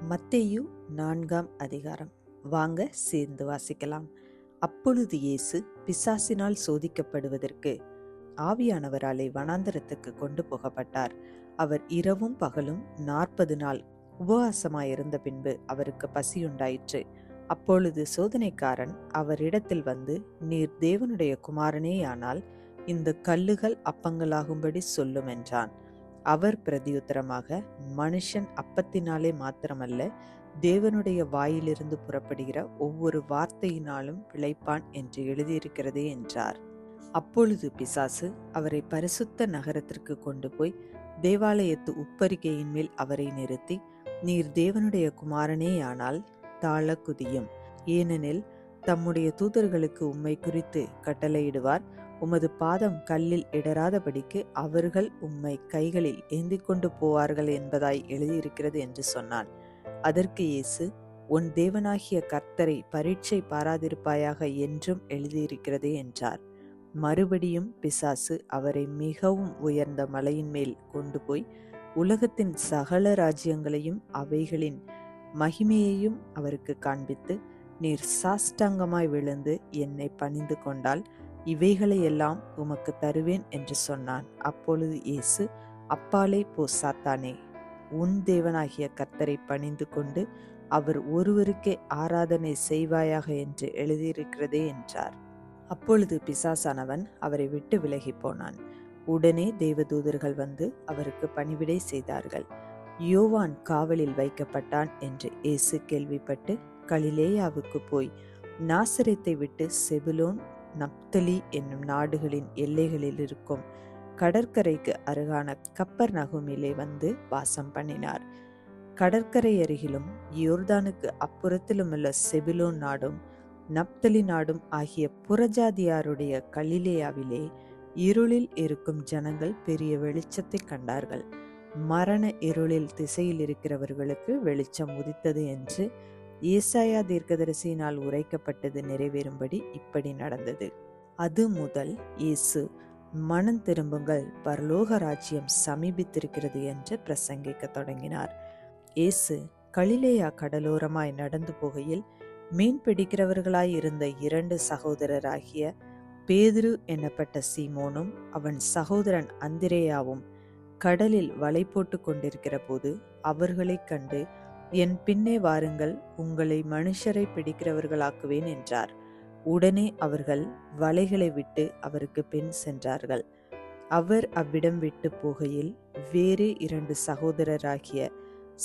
மத்தேயு 4ஆம் அதிகாரம். வாங்க சேர்ந்து வாசிக்கலாம். அப்பொழுது இயேசு பிசாசினால் சோதிக்கப்படுவதற்கு ஆவியானவராலே வனாந்தரத்துக்கு கொண்டு போகப்பட்டார். அவர் இரவும் பகலும் 40 நாள் உபவாசமாயிருந்த பின்பு அவருக்கு பசியுண்டாயிற்று. அப்பொழுது சோதனைக்காரன் அவரிடத்தில் வந்து, நீர் தேவனுடைய குமாரனேயானால் இந்த கல்லுகள் அப்பங்களாகும்படி சொல்லும் என்றான். அவர் பிரதியுத்தரமாக, மனுஷன் அப்பத்தினாலே மாத்திரமல்ல, தேவனுடைய வாயிலிருந்து புறப்படுகிற ஒவ்வொரு வார்த்தையினாலும் பிழைப்பான் என்று எழுதியிருக்கிறதே என்றார். அப்பொழுது பிசாசு அவரை பரிசுத்த நகரத்திற்கு கொண்டு போய் தேவாலயத்து உப்பரிகையின் மேல் அவரை நிறுத்தி, நீர் தேவனுடைய குமாரனேயானால் தாழ குதியும். ஏனெனில் தம்முடைய தூதர்களுக்கு உம்மை குறித்து கட்டளையிடுவார். உமது பாதம் கல்லில் இடராதபடிக்கு அவர்கள் உம்மை கைகளில் ஏந்தி கொண்டு போவார்கள் என்பதாய் எழுதியிருக்கிறது என்று சொன்னான். அதற்கு இயேசு, உன் தேவனாகிய கர்த்தரை பரீட்சை பாராதிருப்பாயாக என்றும் எழுதியிருக்கிறதே என்றார். மறுபடியும் பிசாசு அவரை மிகவும் உயர்ந்த மலையின் மேல் கொண்டு போய் உலகத்தின் சகல ராஜ்யங்களையும் அவைகளின் மகிமையையும் அவருக்கு காண்பித்து, நீர் சாஷ்டாங்கமாய் விழுந்து என்னை பணிந்து கொண்டால் இவைகளையெல்லாம் உமக்கு தருவேன் என்று சொன்னான். அப்பொழுது இயேசு, அப்பாலே போ சாத்தானே, உன் தேவனாகிய கர்த்தரை பணிந்து கொண்டு அவர் ஒருவருக்கே ஆராதனை செய்வாயாக என்று எழுதியிருக்கிறதே என்றார். அப்பொழுது பிசாசானவன் அவரை விட்டு விலகி போனான். உடனே தேவதூதர்கள் வந்து அவருக்கு பணிவிடை செய்தார்கள். யோவான் காவலில் வைக்கப்பட்டான் என்று இயேசு கேள்விப்பட்டு கலிலேயாவுக்கு போய் நாசரேத்தை விட்டு செபுலோன், நப்தலி என்னும் நாடுகளின் எல்லைகளில் இருக்கும் கடற்கரைக்கு அருகான கப்பர்நகூமிலே வந்து வாசம் பண்ணினார். கடற்கரை அருகிலும் யோர்தானுக்கு அப்புறத்திலுமுள்ள செபுலோன் நாடும் நப்தலி நாடும் ஆகிய புறஜாதியாருடைய கலிலேயாவிலே இருளில் இருக்கும் ஜனங்கள் பெரிய வெளிச்சத்தை கண்டார்கள். மரண இருளில் திசையில் இருக்கிறவர்களுக்கு வெளிச்சம் உதித்தது என்று ஏசாயா தீர்க்கதரிசியினால் உரைக்கப்பட்டது நிறைவேறும்படி இப்படி நடந்தது. அது முதல் இயேசு, மனம் திரும்புங்கள், பரலோக ராஜ்யம் சமீபித்திருக்கிறது என்று பிரசங்கிக்க தொடங்கினார். இயேசு கலிலேயா கடலோரமாய் நடந்து போகையில் மீன் பிடிக்கிறவர்களாய் இருந்த 2 சகோதரராகிய பேதுரு என்னப்பட்ட சீமோனும் அவன் சகோதரன் அந்திரேயாவும் கடலில் வலை போட்டு கொண்டிருக்கிற போது அவர்களைக் கண்டு, என் பின்னே வாருங்கள், உங்களை மனுஷரை பிடிக்கிறவர்களாக்குவேன் என்றார். உடனே அவர்கள் வலைகளை விட்டு அவருக்கு பின் சென்றார்கள். அவர் அவ்விடம் விட்டு போகையில் வேறு 2 சகோதரராகிய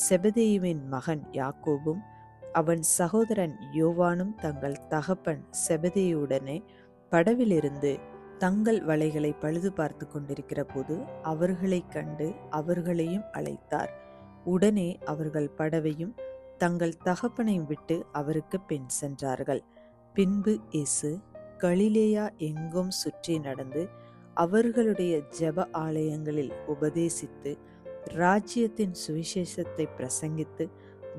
செபதேயுவின் மகன் யாக்கோபும் அவன் சகோதரன் யோவானும் தங்கள் தகப்பன் செபதேயுடனே படவிலிருந்து தங்கள் வலைகளை பழுது பார்த்து கொண்டிருக்கிற போது அவர்களைக் கண்டு அவர்களையும் அழைத்தார். உடனே அவர்கள் படவையும் தங்கள் தகப்பனையும் விட்டு அவருக்கு பின் சென்றார்கள். பின்பு இயேசு கலிலேயா எங்கும் சுற்றி நடந்து அவர்களுடைய ஜெப ஆலயங்களில் உபதேசித்து ராஜ்யத்தின் சுவிசேஷத்தை பிரசங்கித்து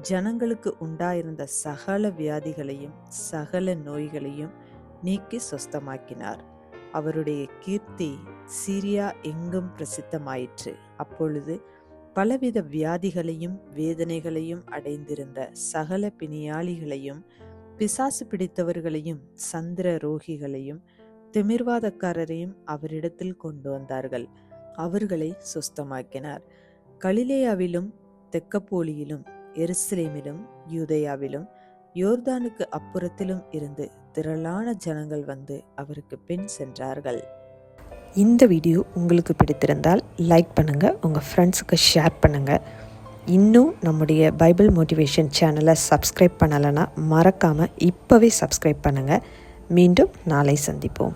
ஜனங்களுக்கு உண்டாயிருந்த சகல வியாதிகளையும் சகல நோய்களையும் நீக்கி சொஸ்தமாக்கினார். அவருடைய கீர்த்தி சீரியா எங்கும் பிரசித்தமாயிற்று. அப்பொழுது பலவித வியாதிகளையும் வேதனைகளையும் அடைந்திருந்த சகல பிணியாளிகளையும் பிசாசு பிடித்தவர்களையும் சந்திர ரோகிகளையும் திமிர்வாதக்காரரையும் அவரிடத்தில் கொண்டு வந்தார்கள். அவர்களை சுஸ்தமாக்கினார். கலிலேயாவிலும் தெக்கப்போலியிலும் எருசலேமிலும் யூதேயாவிலும் யோர்தானுக்கு அப்புறத்திலும் இருந்து திரளான ஜனங்கள் வந்து அவருக்கு பின் சென்றார்கள். இந்த வீடியோ உங்களுக்கு பிடித்திருந்தால் லைக் பண்ணுங்கள், உங்கள் ஃப்ரெண்ட்ஸுக்கு ஷேர் பண்ணுங்கள். இன்னும் நம்முடைய பைபிள் மோட்டிவேஷன் சேனலை சப்ஸ்கிரைப் பண்ணலைன்னா மறக்காமல் இப்போவே சப்ஸ்கிரைப் பண்ணுங்கள். மீண்டும் நாளை சந்திப்போம்.